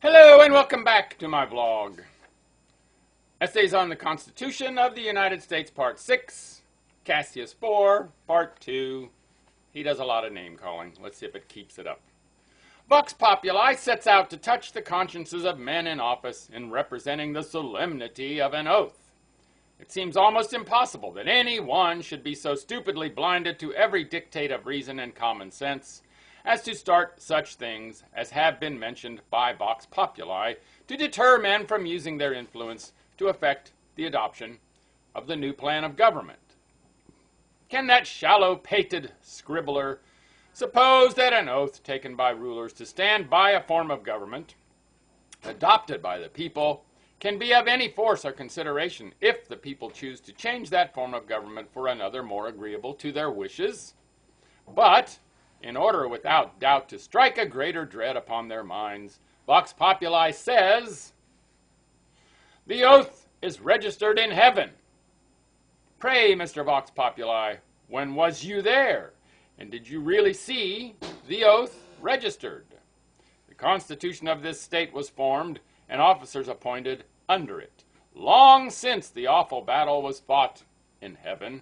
Hello and welcome back to my vlog. Essays on the Constitution of the United States, Part 6. Cassius 4, Part 2. He does a lot of name calling. Let's see if it keeps it up. Vox Populi sets out to touch the consciences of men in office in representing the solemnity of an oath. It seems almost impossible that any one should be so stupidly blinded to every dictate of reason and common sense as to start such things as have been mentioned by Vox Populi to deter men from using their influence to effect the adoption of the new plan of government. Can that shallow-pated scribbler suppose that an oath taken by rulers to stand by a form of government adopted by the people can be of any force or consideration if the people choose to change that form of government for another more agreeable to their wishes? But in order without doubt to strike a greater dread upon their minds, Vox Populi says, the oath is registered in heaven. Pray, Mr. Vox Populi, when was you there? And did you really see the oath registered? The Constitution of this state was formed and officers appointed under it, long since the awful battle was fought in heaven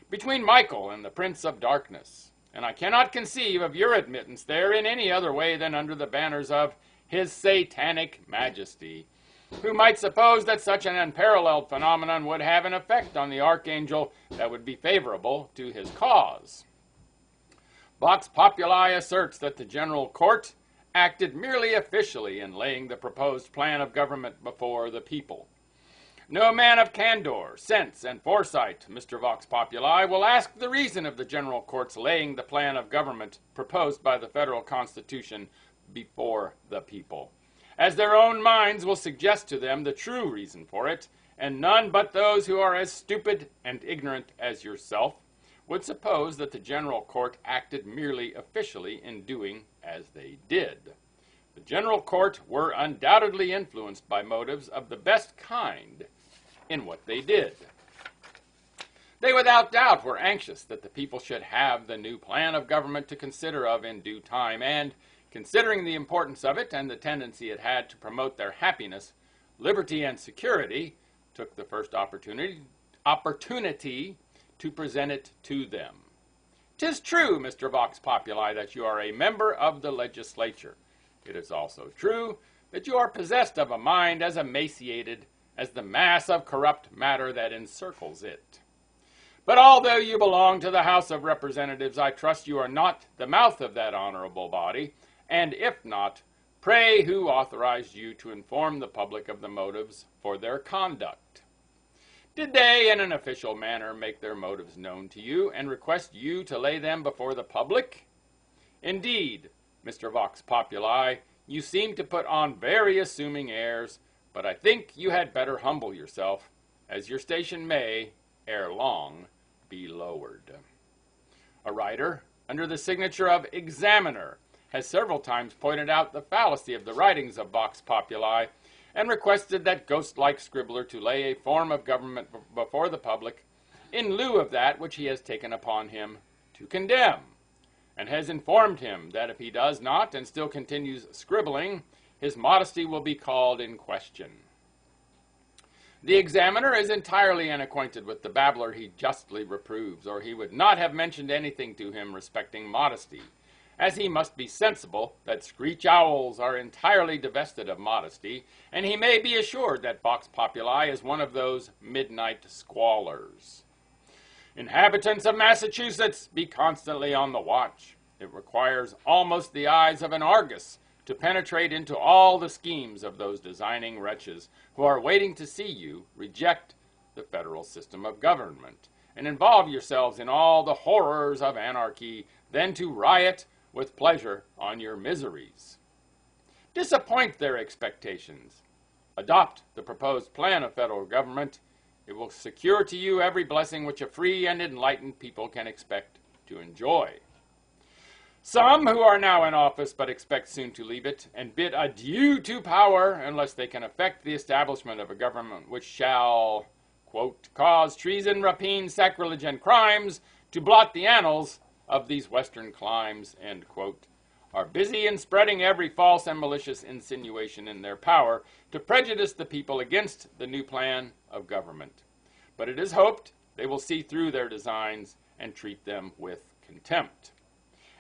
between Michael and the Prince of Darkness. And I cannot conceive of your admittance there in any other way than under the banners of His Satanic Majesty, who might suppose that such an unparalleled phenomenon would have an effect on the archangel that would be favorable to his cause. Vox Populi asserts that the General Court acted merely officially in laying the proposed plan of government before the people. No man of candor, sense, and foresight, Mr. Vox Populi, will ask the reason of the General Court's laying the plan of government proposed by the Federal Constitution before the people, as their own minds will suggest to them the true reason for it, and none but those who are as stupid and ignorant as yourself would suppose that the General Court acted merely officially in doing as they did. The General Court were undoubtedly influenced by motives of the best kind in what they did. They without doubt were anxious that the people should have the new plan of government to consider of in due time, and, considering the importance of it and the tendency it had to promote their happiness, liberty, and security, took the first opportunity to present it to them. 'Tis true, Mr. Vox Populi, that you are a member of the legislature. It is also true that you are possessed of a mind as emaciated as the mass of corrupt matter that encircles it. But although you belong to the House of Representatives, I trust you are not the mouth of that honorable body, and if not, pray who authorized you to inform the public of the motives for their conduct? Did they, in an official manner, make their motives known to you and request you to lay them before the public? Indeed, Mr. Vox Populi, you seem to put on very assuming airs, but I think you had better humble yourself, as your station may, ere long, be lowered. A writer, under the signature of Examiner, has several times pointed out the fallacy of the writings of Vox Populi, and requested that ghost-like scribbler to lay a form of government before the public in lieu of that which he has taken upon him to condemn, and has informed him that if he does not and still continues scribbling, his modesty will be called in question. The Examiner is entirely unacquainted with the babbler he justly reproves, or he would not have mentioned anything to him respecting modesty, as he must be sensible that screech owls are entirely divested of modesty, and he may be assured that Vox Populi is one of those midnight squallers. Inhabitants of Massachusetts, be constantly on the watch. It requires almost the eyes of an Argus to penetrate into all the schemes of those designing wretches who are waiting to see you reject the federal system of government and involve yourselves in all the horrors of anarchy, then to riot with pleasure on your miseries. Disappoint their expectations. Adopt the proposed plan of federal government. It will secure to you every blessing which a free and enlightened people can expect to enjoy. Some who are now in office but expect soon to leave it, and bid adieu to power unless they can effect the establishment of a government which shall, quote, cause treason, rapine, sacrilege, and crimes to blot the annals of these western climes, end quote, are busy in spreading every false and malicious insinuation in their power to prejudice the people against the new plan of government. But it is hoped they will see through their designs and treat them with contempt,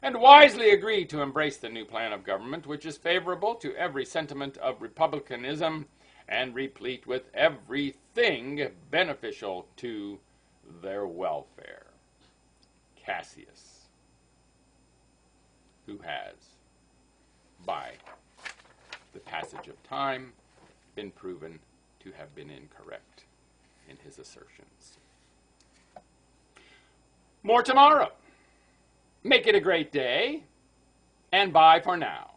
and wisely agree to embrace the new plan of government, which is favorable to every sentiment of republicanism and replete with everything beneficial to their welfare. Cassius, who has, by the passage of time, been proven to have been incorrect in his assertions. More tomorrow. Make it a great day, and bye for now.